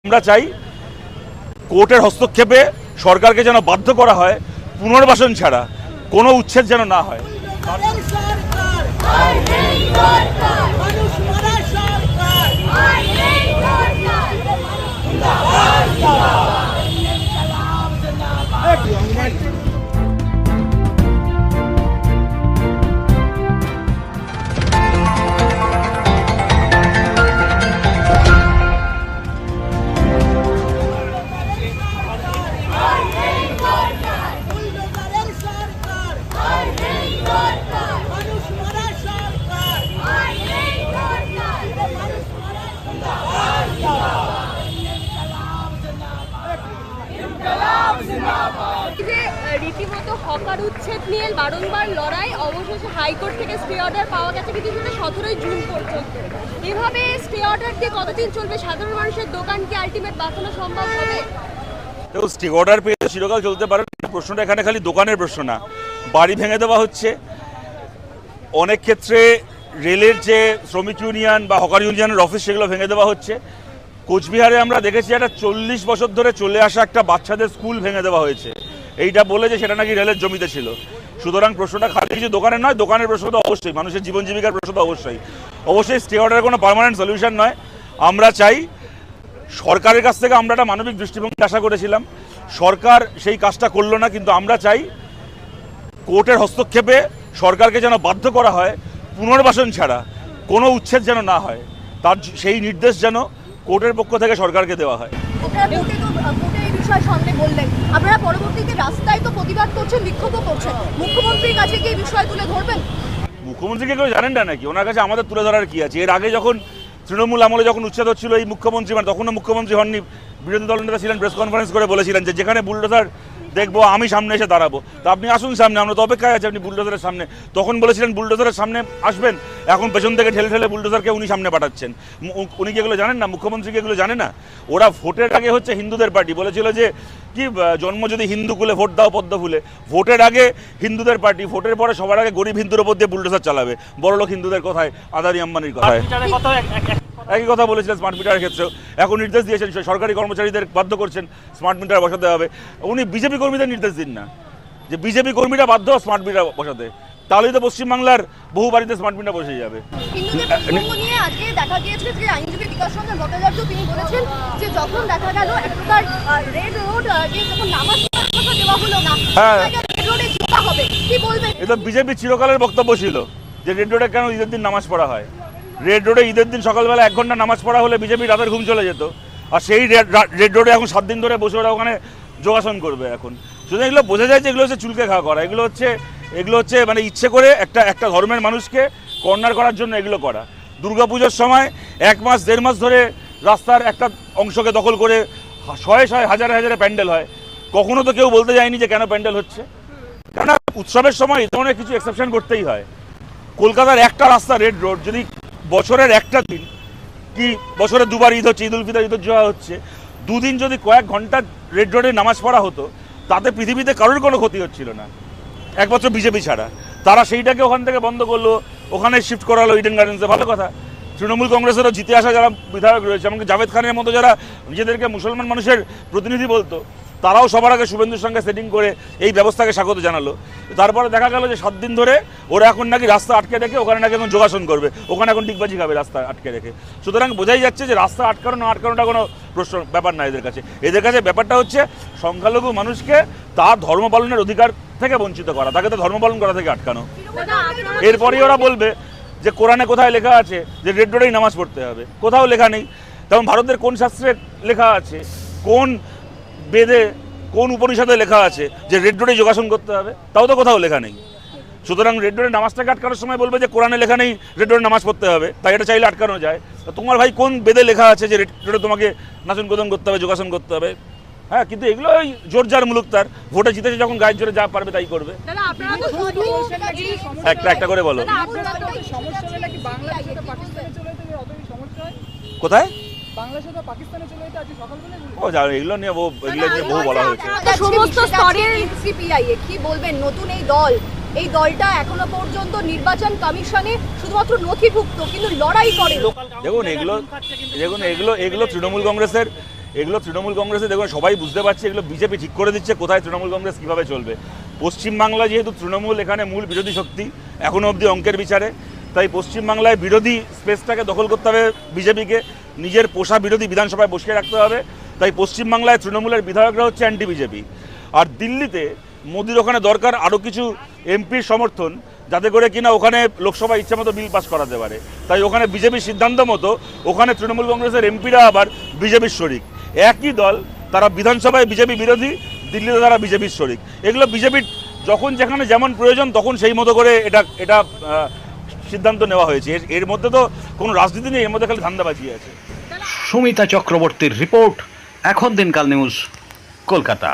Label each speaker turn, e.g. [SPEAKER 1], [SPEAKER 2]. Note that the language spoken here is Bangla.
[SPEAKER 1] আমরা চাই কোর্টের হস্তক্ষেপে সরকারকে যেন বাধ্য করা হয় পুনর্বাসন ছাড়া কোনো উচ্ছেদ যেন না হয়।
[SPEAKER 2] রীতিমতো হকার উচ্ছেদ নিয়ে বারংবার লড়াই, অবশেষে হাইকোর্ট থেকে স্টে অর্ডার পাওয়া গেছে, কিন্তু সেটা 17 জুন পর্যন্ত। এভাবে স্টে অর্ডার দিয়ে কতদিন চলবে? সাধারণ মানুষের দোকান কি আলটিমেট বাঁচানো সম্ভব হবে?
[SPEAKER 1] দেখো, স্টে অর্ডার পেয়ে চিরকাল চলতে পারে না। প্রশ্নটা এখানে খালি দোকানের প্রশ্ন না, বাড়ি ভেঙে দেওয়া হচ্ছে। অনেক ক্ষেত্রে রেলের যে শ্রমিক ইউনিয়ন বা হকার ইউনিয়নের অফিস, সেগুলো ভেঙে দেওয়া হচ্ছে। কোচবিহারে আমরা দেখেছি একটা 40 বছর ধরে চলে আসা একটা বাচ্চাদের স্কুল ভেঙে দেওয়া হয়েছে, এইটা বলে যে সেটা নাকি রেলের জমিতে ছিল। সুতরাং প্রশ্নটা খালি কিছু দোকানের নয়, দোকানের প্রশ্ন তো অবশ্যই, মানুষের জীবন জীবিকার প্রশ্ন তো অবশ্যই স্টে অর্ডারের কোনো পার্মানেন্ট সলিউশন নয়। আমরা চাই, সরকারের কাছ থেকে আমরা একটা মানবিক দৃষ্টিভঙ্গি আশা করেছিলাম, সরকার সেই কাজটা করলো না। কিন্তু আমরা চাই কোর্টের হস্তক্ষেপে সরকারকে যেন বাধ্য করা হয় পুনর্বাসন ছাড়া কোনো উচ্ছেদ যেন না হয়, তার সেই নির্দেশ যেন কোর্টের পক্ষ থেকে সরকারকে দেওয়া হয়।
[SPEAKER 2] আপনারা পরবর্তীতে রাস্তায় তো প্রতিবাদ করছেন, বিক্ষোভ করছেন, মুখ্যমন্ত্রীর কাছে কি এই বিষয় তুলে ধরবেন?
[SPEAKER 1] মুখ্যমন্ত্রীকে কেউ জানেন না নাকি? ওনার কাছে আমাদের তুলে ধরার কি আছে? এর আগে যখন তৃণমূল আমলে যখন উচ্ছেদ হচ্ছিল, এই মুখ্যমন্ত্রী মানে তখনও মুখ্যমন্ত্রী হননি, বিরোধী দল নেতা ছিলেন, প্রেস কনফারেন্স করে বলেছিলেন যে যেখানে বুলডোজার দেখবো আমি সামনে এসে দাঁড়াবো। তো আপনি আসুন সামনে, আমরা তো অপেক্ষায় আছি আপনি বুলডোজারের সামনে। তখন বলেছিলেন বুলডোজারের সামনে আসবেন, এখন পেছন থেকে ঠেলে ঠেলে বুলডোজারকে উনি সামনে পাঠাচ্ছেন। উনি কি এগুলো জানেন না? মুখ্যমন্ত্রী কি এগুলো জানে না? ওরা ভোটের আগে হচ্ছে হিন্দুদের পার্টি, বলেছিল যে কি জন্ম যদি হিন্দু কুলে ভোট দাও পদ্ম ফুলে। ভোটের আগে হিন্দুদের পার্টি, ভোটের পরে সবার আগে গরিব হিন্দুর ওপর দিয়ে বুলডোজার চালাবে। বড়লোক হিন্দুদের কথায়, আদানি আম্বানির কথায় একই কথা বলেছিলেন স্মার্ট মিটারের ক্ষেত্রেও। এখন নির্দেশ দিয়েছেন সরকারি কর্মচারীদের বাধ্য করছেন স্মার্ট মিটার বসাতে হবে। উনি বিজেপি কর্মীদের নির্দেশ দিন না যে বিজেপি কর্মীরা বাধ্য স্মার্ট মিটার বসাতে, তাহলেই তো পশ্চিমবাংলার বহু বাড়িতে স্মার্ট মিটার বসে যাবে।
[SPEAKER 2] আজকে দেখা গিয়েছে যে আইনজীবী বিকাশ চন্দ্র ভট্টাচার্য তিনি বলেছেন যে যখন দেখা গেল এক প্রকার রেড রোড যখন নামাজ পড়ার দেওয়া হলো না, রেড রোডে যেতে হবে, কি বলবেন?
[SPEAKER 1] এটা বিজেপি চিরকালের বক্তব্য ছিল যে রেড রোডে কেন ঈদের দিন নামাজ পড়া হয়। রেড রোডে ঈদের দিন সকালবেলা 1 ঘন্টা নামাজ পড়া হলে বিজেপি রাতের ঘুম চলে যেত। আর সেই রেড রোডে এখন 7 দিন ধরে বসে ওরা ওখানে যোগাসন করবে। এখন শুধু এগুলো বোঝা যায় যে এগুলো হচ্ছে চুলকে খাওয়া করা, এগুলো হচ্ছে মানে ইচ্ছে করে একটা ধর্মের মানুষকে কর্নার করার জন্য এগুলো করা। দুর্গাপুজোর সময় 1 মাস 1.5 মাস ধরে রাস্তার একটা অংশকে দখল করে শয়ে শয়ে হাজারে হাজারে প্যান্ডেল হয়। কখনো তো কেউ বলতে যায়নি যে কেন প্যান্ডেল হচ্ছে। কেননা উৎসবের সময় এই ধরনের কিছু এক্সেপশন করতেই হয়। কলকাতার একটা রাস্তা রেড রোড, যদি বছরের একটা দিন কি বছরে 2বার ঈদ হচ্ছে, ঈদ উল ফিতর, ঈদ উল জুহা হচ্ছে, 2 দিন যদি কয়েক ঘন্টা রেড রোডে নামাজ পড়া হতো, তাতে পৃথিবীতে কারোর কোনো ক্ষতি হচ্ছিল না, একমাত্র বিজেপি ছাড়া। তারা সেইটাকে ওখান থেকে বন্ধ করলো, ওখানে শিফট করা হলো ইডেন গার্ডেন্সে। ভালো কথা। তৃণমূল কংগ্রেসেরও জিতে আসা যারা বিধায়ক রয়েছে, এমনকি জাভেদ খানের মতো যারা নিজেদেরকে মুসলমান মানুষের প্রতিনিধি বলতো, তারাও সবার আগে শুভেন্দুর সঙ্গে সেটিং করে এই ব্যবস্থাকে স্বাগত জানালো। তারপরে দেখা গেল যে 7 দিন ধরে ওরা এখন নাকি রাস্তা আটকে রেখে ওখানে নাকি এখন যোগাসন করবে, ওখানে এখন ডিগবাজি খাবে রাস্তা আটকে রেখে। সুতরাং বোঝাই যাচ্ছে যে রাস্তা আটকানো না আটকানোটা কোনো প্রশ্ন ব্যাপার না এদের কাছে। এদের কাছে ব্যাপারটা হচ্ছে সংখ্যালঘু মানুষকে তার ধর্ম পালনের অধিকার থেকে বঞ্চিত করা, তাকে তো ধর্ম পালন করা থেকে আটকানো। এরপরেই ওরা বলবে যে কোরআনে কোথায় লেখা আছে যে রেড রোডেই নামাজ পড়তে হবে? কোথাও লেখা নেই। তেমন ভারতের কোন শাস্ত্রে লেখা আছে, কোন বেদে, কোন উপনিষদে লেখা আছে যে রেড রোডে যোগাসন করতে হবে? তাও তো কোথাও লেখা নেই। সুতরাং রেড রোডে নামাজটাকে আটকানোর সময় বলবে যে কোরআনে লেখা নেই রেড রোডে নামাজ পড়তে হবে, তাই এটা চাইলে আটকানো যায়। তোমার ভাই কোন বেদে লেখা আছে যে রেড রোডে তোমাকে নাচন কোদন করতে হবে, যোগাসন করতে হবে? হ্যাঁ, কিন্তু এগুলো ওই জোর যার মুলুক তার। ভোটে জিতেছে যখন গায়ের জোরে যা পারবে তাই করবে। একটা করে বলো, কোথায় এগুলো নিয়ে বহু বলা হয়েছে।
[SPEAKER 2] সমস্ত স্তরের সিপিআইএ কি বলবেন? নতুন এই দলটা এখনো পর্যন্ত নির্বাচন কমিশনে শুধুমাত্র নথিভুক্ত, কিন্তু লড়াই করে।
[SPEAKER 1] দেখুন এগুলো তৃণমূল কংগ্রেসের এগুলো তৃণমূল কংগ্রেসে দেখুন সবাই বুঝতে পারছে এগুলো বিজেপি ঠিক করে দিচ্ছে কোথায় তৃণমূল কংগ্রেস কীভাবে চলবে। পশ্চিমবাংলা যেহেতু তৃণমূল এখানে মূল বিরোধী শক্তি এখনও অবধি অঙ্কের বিচারে, তাই পশ্চিমবাংলায় বিরোধী স্পেসটাকে দখল করতে হবে বিজেপিকে, নিজের পোষা বিরোধী বিধানসভায় বসিয়ে রাখতে হবে। তাই পশ্চিমবাংলায় তৃণমূলের বিধায়করা হচ্ছে অ্যান্টি বিজেপি। আর দিল্লিতে মোদির ওখানে দরকার আরও কিছু এমপির সমর্থন, যাতে করে কিনা ওখানে লোকসভা ইচ্ছা মতো বিল পাস করাতে পারে। তাই ওখানে বিজেপির সিদ্ধান্ত মতো ওখানে তৃণমূল কংগ্রেসের এমপিরা আবার বিজেপির শরিক। একই দল, তারা বিধানসভায় বিজেপি বিরোধী, দিল্লিতে তারা বিজেপির শরিক। এগুলো বিজেপির যখন যেখানে যেমন প্রয়োজন তখন সেই মতো করে এটা সিদ্ধান্ত নেওয়া হয়েছে। এর মধ্যে তো কোনো রাজনীতি নেই, এর মধ্যে খালি ধান্দাবাজি আছে।
[SPEAKER 3] সুমিতা চক্রবর্তীর রিপোর্ট, এখন দিনকাল নিউজ, কলকাতা।